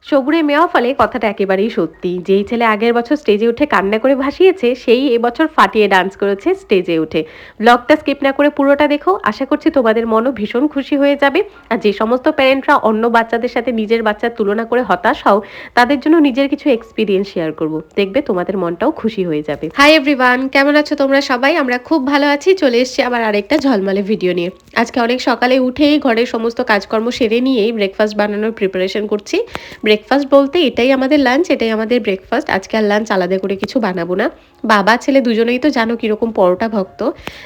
সবুরে মেওয়া ফলে কথাটা একেবারেই সত্যি। যেই ছেলে আগের বছর স্টেজে উঠে কান্না করে ভাসিয়েছে, সেই এবছর ফাটিয়ে ডান্স করেছে স্টেজে উঠে। ব্লগটা স্কিপ না করে পুরোটা দেখো, আশা করছি তোমাদের মনও ভীষণ খুশি হয়ে যাবে। আর যে সমস্ত প্যারেন্টরা অন্য বাচ্চাদের সাথে নিজের বাচ্চার তুলনা করে হতাশ হও, তাদের জন্য নিজের কিছু এক্সপিরিয়েন্স শেয়ার করব, দেখবে তোমাদের মনটাও খুশি হয়ে যাবে। হাই এভরিওয়ান, কেমন আছো তোমরা সবাই? আমরা খুব ভালো আছি। চলে এসেছি আবার আরেকটা ঝলমলে ভিডিও নিয়ে। আজকে অনেক সকালে উঠেই ঘরের সমস্ত কাজকর্ম সেরে নিয়েই ব্রেকফাস্ট বানানোর প্রিপারেশন করছি। ব্রেকফাস্ট বলতে এটাই আমাদের লাঞ্চ, এটাই আমাদের ব্রেকফাস্ট। আজকে আর লাঞ্চ আলাদা করে কিছু বানাবো না। বাবা ছেলে দুজনেই তো জানো কীরকম পরোটা ভক্ত,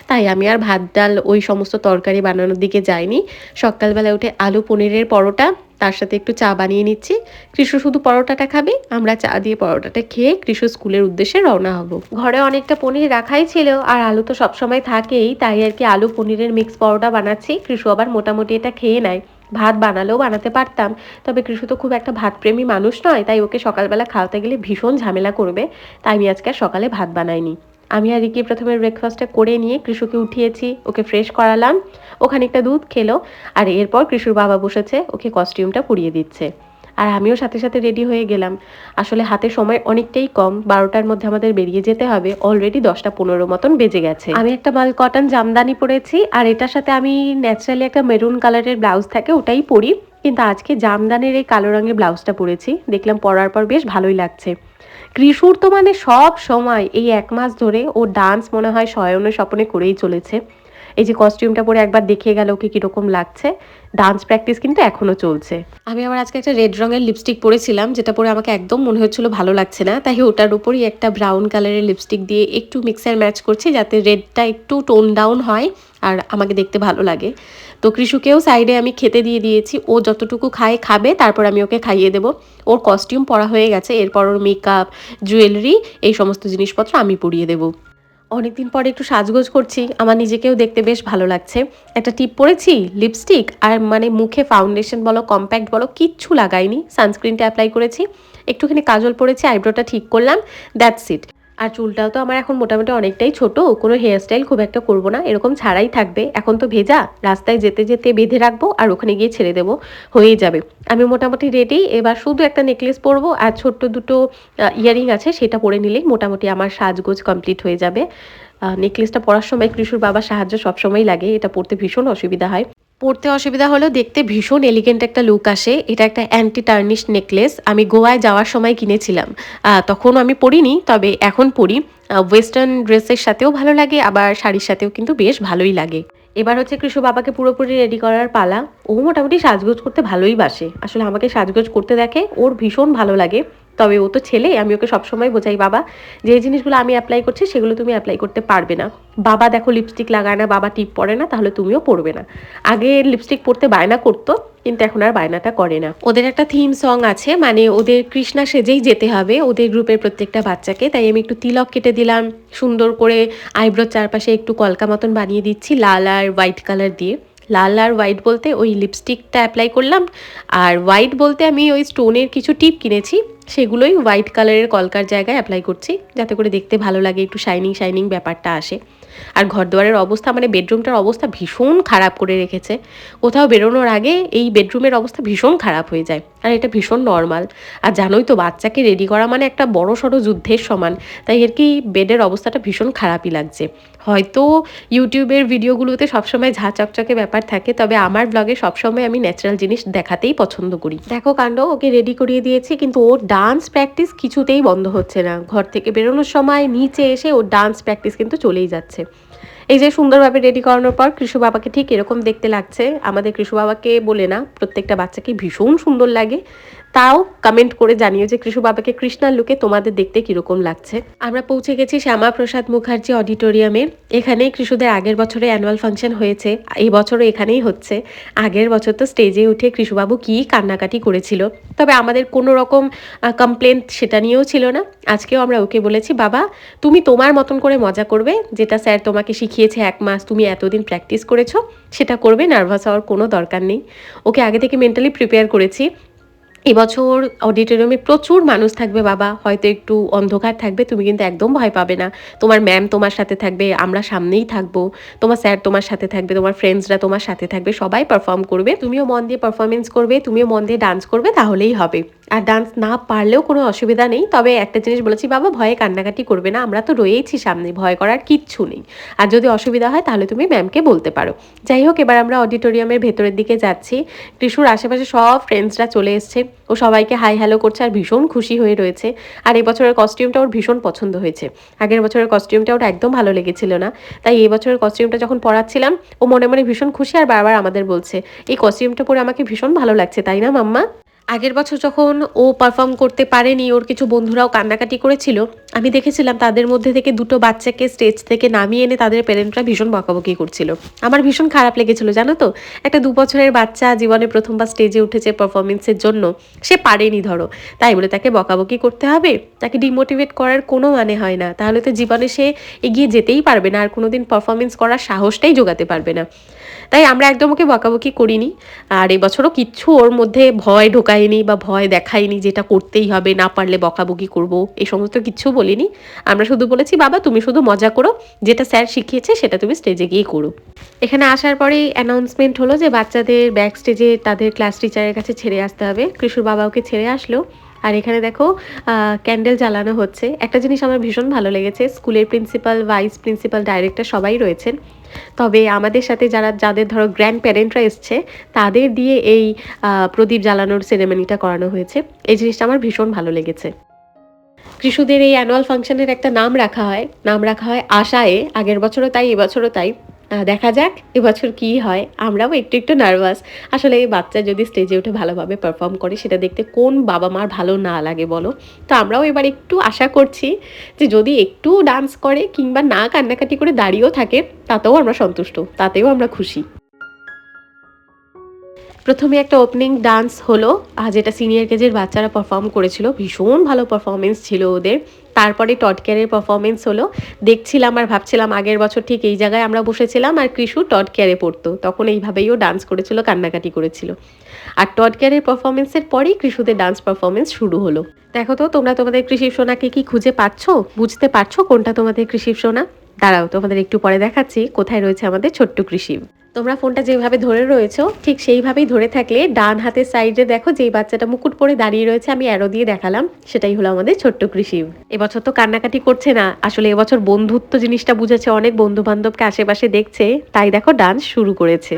তাই আমি আর ভাত ডাল ওই সমস্ত তরকারি বানানোর দিকে যাইনি। সকালবেলা উঠে আলু পনিরের পরোটা, তার সাথে একটু চা বানিয়ে নিচ্ছি। কৃষু শুধু পরোটাটা খাবে, আমরা চা দিয়ে পরোটাটা খেয়ে কৃষু স্কুলের উদ্দেশ্যে রওনা হব। ঘরে অনেকটা পনির রাখাই ছিল, আর আলু তো সবসময় থাকেই, তাই আর কি আলু পনিরের মিক্স পরোটা বানাচ্ছি। কৃষু আবার মোটামুটি এটা খেয়ে নেয়। ভাত বানালেও বানাতে পারতাম, তবে কৃষু তো খুব একটা ভাতপ্রেমী মানুষ নয়, তাই ওকে সকালবেলা খাওয়াতে গেলে ভীষণ ঝামেলা করবে, তাই আমি আজকে সকালে ভাত বানাইনি। আমি আর রিকি প্রথমে ব্রেকফাস্টটা করে নিয়ে কৃষুকে উঠিয়েছি, ওকে ফ্রেশ করালাম, ও খানিকটা দুধ খেলো, আর এরপর কৃষুর বাবা বসেছে ওকে কস্টিউমটা পরিয়ে দিচ্ছে। আর আমিও সাথে সাথে রেডি হয়ে গেলাম। আসলে হাতে সময় অনেকটাই কম, 12টার মধ্যে আমাদের বেরিয়ে যেতে হবে। অলরেডি 10টা 15 মতন বেজে গেছে। আমি একটা মাল কটন জামদানি পরেছি, আর এটার সাথে আমি ন্যাচারালি একটা মেরুন কালারের ব্লাউজ থাকে ওটাই পরি, কিন্তু আজকে জামদানির এই কালো রঙের ব্লাউজটা পরেছি। দেখলাম পরার পর বেশ ভালোই লাগছে। কৃষুর তো মানে সব সময় এই 1 মাস ধরে ও ডান্স মনে হয় শয়নে স্বপনে করেই চলেছে। এই যে কস্টিউমটা পরে একবার দেখিয়ে গেল ওকে কীরকম লাগছে। ডান্স প্র্যাকটিস কিন্তু এখনও চলছে। আমি আবার আজকে একটা রেড রঙের লিপস্টিক পরেছিলাম, যেটা পরে আমাকে একদম মনে হচ্ছিল ভালো লাগছে না, তাই ওটার উপরই একটা ব্রাউন কালারের লিপস্টিক দিয়ে একটু মিক্সার ম্যাচ করছি, যাতে রেডটা একটু টোন ডাউন হয় আর আমাকে দেখতে ভালো লাগে। তো কৃষুকেও সাইডে আমি খেতে দিয়ে দিয়েছি, ও যতটুকু খায় খাবে, তারপর আমি ওকে খাইয়ে দেবো। ওর কস্টিউম পরা হয়ে গেছে, এরপর ওর মেকআপ, জুয়েলারি, এই সমস্ত জিনিসপত্র আমি পরিয়ে দেবো। অনেকদিন পরে একটু সাজগোজ করছি, আমার নিজেকেও দেখতে বেশ ভালো লাগছে। একটা টিপ পরেছি, লিপস্টিক আর মানে মুখে ফাউন্ডেশন বলো কম্প্যাক্ট বলো কিচ্ছু লাগাইনি, সানস্ক্রিনটা অ্যাপ্লাই করেছি, একটুখানি কাজল পরেছি, আইব্রোটা ঠিক করলাম, দ্যাটস ইট। আর চুলটাও তো আমার এখন মোটামুটি অনেকটাই ছোট, কোনো হেয়ারস্টাইল খুব একটা করবো না, এরকম ছাড়াই থাকবে। এখন তো ভেজা, রাস্তায় যেতে যেতে বেঁধে রাখবো আর ওখানে গিয়ে ছেড়ে দেবো, হয়েই যাবে। আমি মোটামুটি রেডি, এবার শুধু একটা নেকলেস পরবো আর ছোট্ট দুটো ইয়ারিং আছে, সেটা পরে নিলেই মোটামুটি আমার সাজগোজ কমপ্লিট হয়ে যাবে। নেকলেসটা পরার সময় কৃষুর বাবার সাহায্য সবসময় লাগে, এটা পরতে ভীষণ অসুবিধা হয়। পরতে অসুবিধা হলেও দেখতে ভীষণ এলিগেন্ট একটা লুক আসে। এটা একটা অ্যান্টি টার্নিশ নেকলেস, আমি গোয়ায় যাওয়ার সময় কিনেছিলাম। তখন আমি পরিনি, তবে এখন পরি। ওয়েস্টার্ন ড্রেসের সাথেও ভালো লাগে, আবার শাড়ির সাথেও কিন্তু বেশ ভালোই লাগে। এবার হচ্ছে কৃষু বাবাকে পুরোপুরি রেডি করার পালা। ও মোটামুটি সাজগোজ করতে ভালোই বাসে, আসলে আমাকে সাজগোজ করতে দেখে ওর ভীষণ ভালো লাগে। তবে ও তো ছেলে, আমি ওকে সবসময় বোঝাই, বাবা যে জিনিসগুলো আমি অ্যাপ্লাই করছি সেগুলো তুমি অ্যাপ্লাই করতে পারবে না। বাবা দেখো লিপস্টিক লাগায় না, বাবা টিপ পরে না, তাহলে তুমিও পরবে না। আগে লিপস্টিক পরতে বায়না করতো, কিন্তু এখন আর বায়নাটা করে না। ওদের একটা থিম সং আছে, মানে ওদের কৃষ্ণা সেজেই যেতে হবে ওদের গ্রুপের প্রত্যেকটা বাচ্চাকে, তাই আমি একটু তিলক কেটে দিলাম, সুন্দর করে আইব্রোর চারপাশে একটু কলকা মতন বানিয়ে দিচ্ছি লাল আর হোয়াইট কালার দিয়ে। লাল আর হোয়াইট বলতে ওই লিপস্টিকটা অ্যাপ্লাই করলাম, আর হোয়াইট বলতে আমি ওই স্টোনের কিছু টিপ কিনেছি, সেগুলোই হোয়াইট কালারের কলকার জায়গায় অ্যাপ্লাই করছি, যাতে করে দেখতে ভালো লাগে, একটু শাইনিং শাইনিং ব্যাপারটা আসে। আর ঘরদুয়ারের অবস্থা, মানে বেডরুমটার অবস্থা ভীষণ খারাপ করে রেখেছে। কোথাও বেরোনোর আগে এই বেডরুমের অবস্থা ভীষণ খারাপ হয়ে যায়, আর এটা ভীষণ নর্মাল। আর জানোই তো বাচ্চাকে রেডি করা মানে একটা বড় সড়ো যুদ্ধের সমান, তাই আর কি বেডের অবস্থাটা ভীষণ খারাপই লাগছে। হয়তো ইউটিউবের ভিডিওগুলোতে সবসময় ঝা চকচকে ব্যাপার থাকে, তবে আমার ব্লগে সবসময় আমি ন্যাচারাল জিনিস দেখাতেই পছন্দ করি। দেখো কাণ্ড, ওকে রেডি করিয়ে দিয়েছি, কিন্তু ওর ডান্স প্র্যাকটিস কিছুতেই বন্ধ হচ্ছে না। ঘর থেকে বেরোনোর সময় নিচে এসে ওর ডান্স প্র্যাকটিস কিন্তু চলেই যাচ্ছে। এই যে সুন্দরভাবে রেডি করানোর পর কৃষু বাবাকে ঠিক এরকম দেখতে লাগছে। আমাদের কৃষু বাবাকে বলে না, প্রত্যেকটা বাচ্চাকে ভীষণ সুন্দর লাগে। তাও কমেন্ট করে জানিও যে কৃষু বাবাকে কৃষ্ণার লুকে তোমাদের দেখতে কীরকম লাগছে। আমরা পৌঁছে গেছি শ্যামাপ্রসাদ মুখার্জি অডিটোরিয়ামে। এখানেই কৃষুদের আগের বছরে অ্যানুয়াল ফাংশন হয়েছে, এই বছরও এখানেই হচ্ছে। আগের বছর তো স্টেজে উঠে কৃষুবাবু কী কান্নাকাটি করেছিল, তবে আমাদের কোনো রকম কমপ্লেন সেটা নিয়েও ছিল না। আজকেও আমরা ওকে বলেছি, বাবা তুমি তোমার মতন করে মজা করবে, যেটা স্যার তোমাকে শিখিয়েছে 1 মাস তুমি এতদিন প্র্যাকটিস করেছো সেটা করবে, নার্ভাস হওয়ার কোনো দরকার নেই। ওকে আগে থেকে মেন্টালি প্রিপেয়ার করেছি। এবছর অডিটোরিয়ামে প্রচুর মানুষ থাকবে বাবা, হয়তো একটু অন্ধকার থাকবে, তুমি কিন্তু একদম ভয় পাবে না। তোমার ম্যাম তোমার সাথে থাকবে, আমরা সামনেই থাকবো, তোমার স্যার তোমার সাথে থাকবে, তোমার ফ্রেন্ডসরা তোমার সাথে থাকবে, সবাই পারফর্ম করবে, তুমিও মন দিয়ে পারফরমেন্স করবে, তুমিও মন দিয়ে ডান্স করবে, তাহলেই হবে। আর ডান্স না পারলেও কোনো অসুবিধা নেই, তবে একটা জিনিস বলেছি, বাবা ভয়ে কান্নাকাটি করবে না, আমরা তো রয়েইছি সামনে, ভয় করার কিচ্ছু নেই, আর যদি অসুবিধা হয় তাহলে তুমি ম্যামকে বলতে পারো। যাই হোক, এবার আমরা অডিটোরিয়ামের ভেতরের দিকে যাচ্ছি। কৃষুর আশেপাশে সব ফ্রেন্ডসরা চলে এসছে, ও সবাইকে হাই হ্যালো করছে আর ভীষণ খুশি হয়ে রয়েছে। আর এবছরের কস্টিউমটা ওর ভীষণ পছন্দ হয়েছে, আগের বছরের কস্টিউমটা ওর একদম ভালো লেগেছিল না, তাই এই বছরের কস্টিউমটা যখন পরাচ্ছিলাম ও মনে মনে ভীষণ খুশি আর বারবার আমাদের বলছে এই কস্টিউমটা পরে আমাকে ভীষণ ভালো লাগছে, তাই না মাম্মা? আগের বছর যখন ও পারফর্ম করতে পারেনি, ওর কিছু বন্ধুরাও কান্নাকাটি করেছিল, আমি দেখেছিলাম তাদের মধ্যে থেকে দুটো বাচ্চাকে স্টেজ থেকে নামিয়ে এনে তাদের প্যারেন্টরা ভীষণ বকাবকি করছিল। আমার ভীষণ খারাপ লেগেছিল জানো তো, একটা 2 বছরের বাচ্চা জীবনে প্রথমবার স্টেজে উঠেছে পারফরমেন্সের জন্য, সে পারেনি ধরো, তাই বলে তাকে বকাবকি করতে হবে, তাকে ডিমোটিভেট করার কোনো মানে হয় না, তাহলে তো জীবনে সে এগিয়ে যেতেই পারবে না আর কোনোদিন পারফরমেন্স করার সাহসটাই জোগাতে পারবে না। তাই আমরা একদম ওকে বকাবকি করিনি, আর এবছরও কিচ্ছু ওর মধ্যে ভয় ঢোকায়নি বা ভয় দেখায়নি যেটা করতেই হবে, না পারলে বকাবকি করব, এই সমস্ত কিচ্ছু বলিনি। আমরা শুধু বলেছি বাবা তুমি শুধু মজা করো, যেটা স্যার শিখিয়েছে সেটা তুমি স্টেজে গিয়ে করো। এখানে আসার পরেই অ্যানাউন্সমেন্ট হলো যে বাচ্চাদের ব্যাক স্টেজে তাদের ক্লাস টিচারের কাছে ছেড়ে আসতে হবে। কৃষুর বাবা ওকে ছেড়ে আসলো, আর এখানে দেখো ক্যান্ডেল জ্বালানো হচ্ছে। একটা জিনিস আমার ভীষণ ভালো লেগেছে, স্কুলের প্রিন্সিপাল, ভাইস প্রিন্সিপাল, ডাইরেক্টর সবাই রয়েছেন, তবে আমাদের সাথে যাদের ধরো গ্র্যান্ড প্যারেন্টরা এসছে তাদের দিয়ে এই প্রদীপ জ্বালানোর সেরেমনিটা করানো হয়েছে। এই জিনিসটা আমার ভীষণ ভালো লেগেছে। কৃষুদের এই অ্যানুয়াল ফাংশনের একটা নাম রাখা হয় আশায়ে, আগের বছরও তাই এবছরও তাই। দেখা যাক এবছর কি হয়, আমরাও একটু একটু নার্ভাস। আসলে এই বাচ্চা যদি স্টেজে উঠে ভালোভাবে পারফর্ম করে সেটা দেখতে কোন বাবা মার ভালো না লাগে বলো। তো আমরাও এবার একটু আশা করছি যে যদি একটু ডান্স করে কিংবা না কান্নাকাটি করে দাঁড়িয়েও থাকে তাতেও আমরা সন্তুষ্ট, তাতেও আমরা খুশি। প্রথমে একটা ওপেনিং ডান্স হলো, যেটা সিনিয়র কেজের বাচ্চারা পারফর্ম করেছিল, ভীষণ ভালো পারফরমেন্স ছিল ওদের। তারপরে টড কেয়ারের পারফরমেন্স হলো, দেখছিলাম আর ভাবছিলাম আগের বছর ঠিক এই জায়গায় আমরা বসেছিলাম আর কৃষু টড কেয়ারে পড়তো, তখন এইভাবেই ও ডান্স করেছিল, কান্নাকাটি করেছিল। আর টড কেয়ারের পারফরমেন্সের পরেই কৃষুদের ডান্স পারফরমেন্স শুরু হলো। দেখো তো তোমরা তোমাদের কৃষির সোনাকে কি খুঁজে পাচ্ছ, বুঝতে পারছো কোনটা তোমাদের কৃষির সোনা? দাঁড়াও তোমাদের একটু পরে দেখাচ্ছি কোথায় রয়েছে আমাদের ছোট্ট কৃষি। তোমরা ফোনটা যেভাবে ধরে রয়েছো ঠিক সেইভাবেই ধরে থাকলে ডান হাতের সাইডে দেখো যেই বাচ্চাটা মুকুট পরে দাঁড়িয়ে রয়েছে, আমি অ্যারো দিয়ে দেখালাম, সেটাই হলো আমাদের ছোট্ট কৃষি। এবছর তো কান্নাকাটি করছে না, আসলে এবছর বন্ধুত্ব জিনিসটা বুঝেছে, অনেক বন্ধু বান্ধবকে আশেপাশে দেখছে, তাই দেখো ডান্স শুরু করেছে।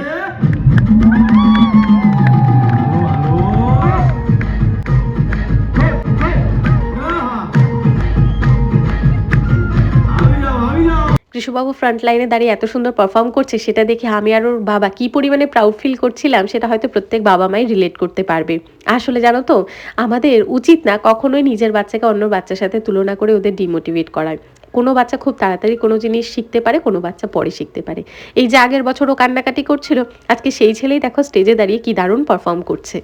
কৃষুবাবু ফ্রন্ট লাইনে দাঁড়িয়ে এত সুন্দর পারফর্ম করছে সেটা দেখে আমি আর ওর বাবা কি পরিমাণে প্রাউড ফিল করছিলাম সেটা হয়তো প্রত্যেক বাবা মাই রিলেট করতে পারবে। আসলে জানো তো, আমাদের উচিত না কখনোই নিজের বাচ্চাকে অন্য বাচ্চার সাথে তুলনা করে ওদের ডিমোটিভেট করার। কোনো বাচ্চা খুব তাড়াতাড়ি কোনো জিনিস শিখতে পারে, কোনো বাচ্চা পরে শিখতে পারে। এই যে আগের বছর ও কান্নাকাটি করছিল, আজকে সেই ছেলেই দেখো স্টেজে দাঁড়িয়ে কি দারুণ পারফর্ম করছে।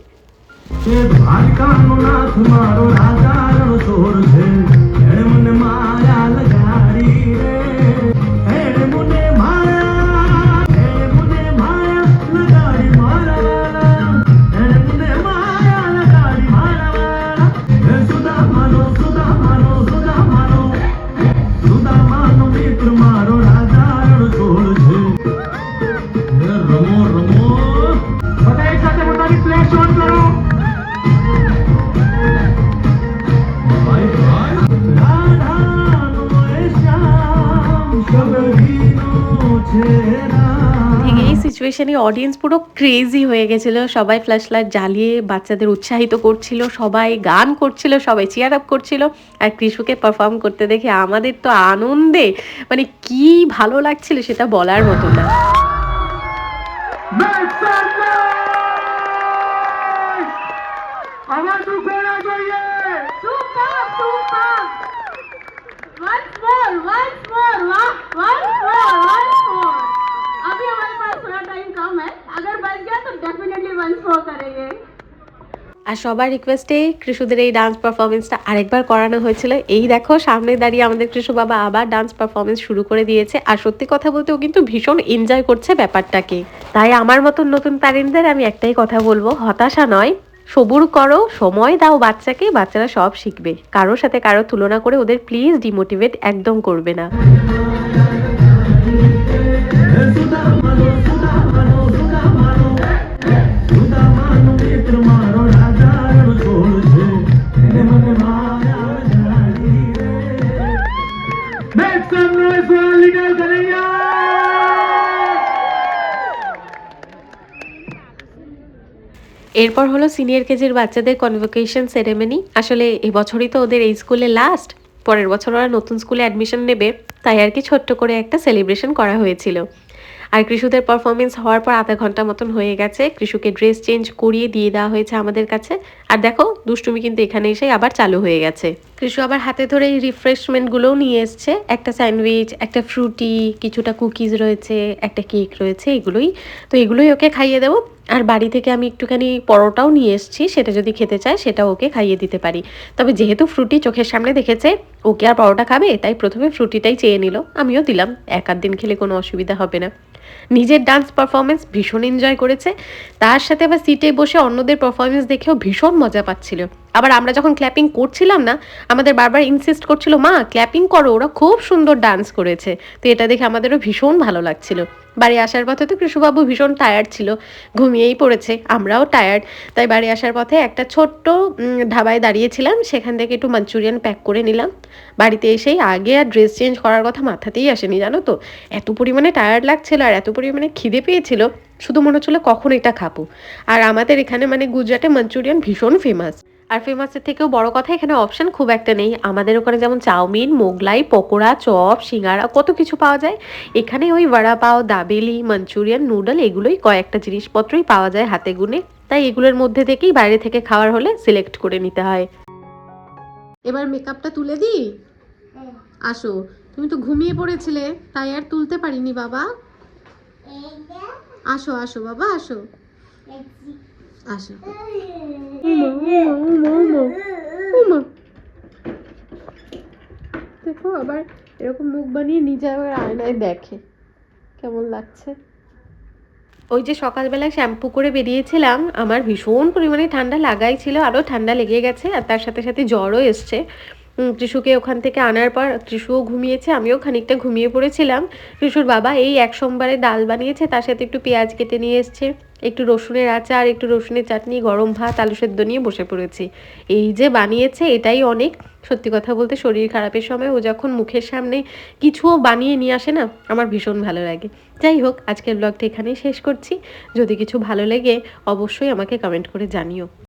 এই সিচুয়েশনে অডিয়েন্স পুরো ক্রেজি হয়ে গেছিল, সবাই ফ্ল্যাশ লাইট জ্বালিয়ে বাচ্চাদের উৎসাহিত করছিল, সবাই গান করছিল, সবাই চিয়ার আপ করছিল। আর কৃষুকে পারফর্ম করতে দেখে আমাদের তো আনন্দে মানে কি ভালো লাগছিল সেটা বলার মতো না। अभी हमारे पास थोड़ा टाइम कम है, अगर बच गया तो डेफिनेटली वंस मोर करेंगे। আর সবার রিকোয়েস্টে কৃষুদের এই ডান্স পারফরমেন্সটা আরেকবার করানো হয়েছিল। এই দেখো সামনে দাঁড়িয়ে আমাদের কৃষু বাবা আবার ডান্স পারফরমেন্স শুরু করে দিয়েছে, আর সত্যি কথা বলতে ও কিন্তু ভীষণ এনজয় করছে ব্যাপারটাকে। তাই আমার মতন নতুন প্যারেন্টদের আমি একটাই কথা বলবো, হতাশা নয়, সবুর করো, সময় দাও বাচ্চাকে, বাচ্চারা সব শিখবে। কারোর সাথে কারো তুলনা করে ওদের প্লিজ ডিমোটিভেট একদম করবে না। এরপর হলো সিনিয়র কেজির বাচ্চাদের কনভোকেশন সেরেমনি। আসলে এবছরই তো ওদের এই স্কুলে লাস্ট, পরের বছর ওরা নতুন স্কুলে অ্যাডমিশন নেবে, তাই আর কি ছোট্ট করে একটা সেলিব্রেশন করা হয়েছিল। আর কৃষুদের পারফরমেন্স হওয়ার পর আধা ঘন্টা মতন হয়ে গেছে, কৃষুকে ড্রেস চেঞ্জ করিয়ে দিয়ে দেওয়া হয়েছে আমাদের কাছে। আর দেখো দুষ্টুমি কিন্তু এখানে এসে আবার চালু হয়ে গেছে। কৃষু আবার হাতে ধরে এই রিফ্রেশমেন্টগুলোও নিয়ে এসছে, একটা স্যান্ডউইচ, একটা ফ্রুটি, কিছুটা কুকিজ রয়েছে, একটা কেক রয়েছে, এগুলোই ওকে খাইয়ে দেবো। আর বাড়ি থেকে আমি একটুখানি পরোটাও নিয়ে এসেছি, সেটা যদি খেতে চায় সেটাও ওকে খাইয়ে দিতে পারি। তবে যেহেতু ফ্রুটি চোখের সামনে দেখেছে ওকে আর পরোটা খাবে, তাই প্রথমে ফ্রুটিটাই চেয়ে নিল, আমিও দিলাম, এক আধ দিন খেলে কোনো অসুবিধা হবে না। নিজের ডান্স পারফরমেন্স ভীষণ এনজয় করেছে, তার সাথে আবার সিটে বসে অন্যদের পারফরমেন্স দেখেও ভীষণ মজা পাচ্ছিল। আবার আমরা যখন ক্ল্যাপিং করছিলাম না, আমাদের বারবার ইনসিস্ট করছিল, মা ক্ল্যাপিং করো, ওরা খুব সুন্দর ডান্স করেছে। তো এটা দেখে আমাদেরও ভীষণ ভালো লাগছিল। বাড়ি আসার পথে তো কৃষুবাবু ভীষণ টায়ার্ড ছিল, ঘুমিয়েই পড়েছে, আমরাও টায়ার্ড, তাই বাড়ি আসার পথে একটা ছোট্ট ধাবায় দাঁড়িয়েছিলাম, সেখান থেকে একটু মাঞ্চুরিয়ান প্যাক করে নিলাম। বাড়িতে এসেই আগে আর ড্রেস চেঞ্জ করার কথা মাথাতেই আসেনি, জানো তো, এত পরিমাণে টায়ার্ড লাগছিল আর এত পরিমাণে খিদে পেয়েছিল, শুধু মনে হচ্ছিল কখন এটা খাবো। আর আমাদের এখানে মানে গুজরাটে মাঞ্চুরিয়ান ভীষণ ফেমাস। আর ফেমাসের থেকেও বড় কথা, এখানে অপশান খুব একটা নেই। আমাদের ওখানে যেমন চাউমিন, মোগলাই, পকোড়া, চপ, সিঙ্গারা, কত কিছু পাওয়া যায়, এখানে ওই বড়া পাও, দাবেলি, মাঞ্চুরিয়ান, নুডল, এগুলোই কয়েকটা জিনিসপত্রই পাওয়া যায় হাতে গুনে। তাই এগুলোর মধ্যে থেকেই বাইরে থেকে খাওয়ার হলে সিলেক্ট করে নিতে হয়। এবার মেকআপটা তুলে দিই। আসো, তুমি তো ঘুমিয়ে পড়েছিলে, তাই আর তুলতে পারিনি বাবা। আসো আসো বাবা, আসো আসো। দেখো আবার এরকম মুখ বানিয়ে নিজে আবার আয়নায় দেখে, কেমন লাগছে। ওই যে সকালবেলায় শ্যাম্পু করে বেরিয়েছিলাম, আমার ভীষণ পরিমাণে ঠান্ডা লাগাই ছিল, আরও ঠান্ডা লেগে গেছে, আর তার সাথে সাথে জ্বরও এসছে। ত্রিশুকে ওখান থেকে আনার পর ত্রিশুও ঘুমিয়েছে, আমিও খানিকটা ঘুমিয়ে পড়েছিলাম। ত্রিশুর বাবা এই এক সোমবারে ডাল বানিয়েছে, তার সাথে একটু পেঁয়াজ কেটে নিয়ে এসছে, একটু রসুনের আচার, একটু রসুনের চাটনি, গরম ভাত, আলু সেদ্ধ নিয়ে বসে পড়েছি। এই যে বানিয়েছে এটাই অনেক। সত্যি কথা বলতে শরীর খারাপের সময় ও যখন মুখের সামনে কিছুও বানিয়ে নিয়ে আসে না, আমার ভীষণ ভালো লাগে। যাই হোক, আজকের ব্লগটা এখানেই শেষ করছি। যদি কিছু ভালো লেগে অবশ্যই আমাকে কমেন্ট করে জানিও।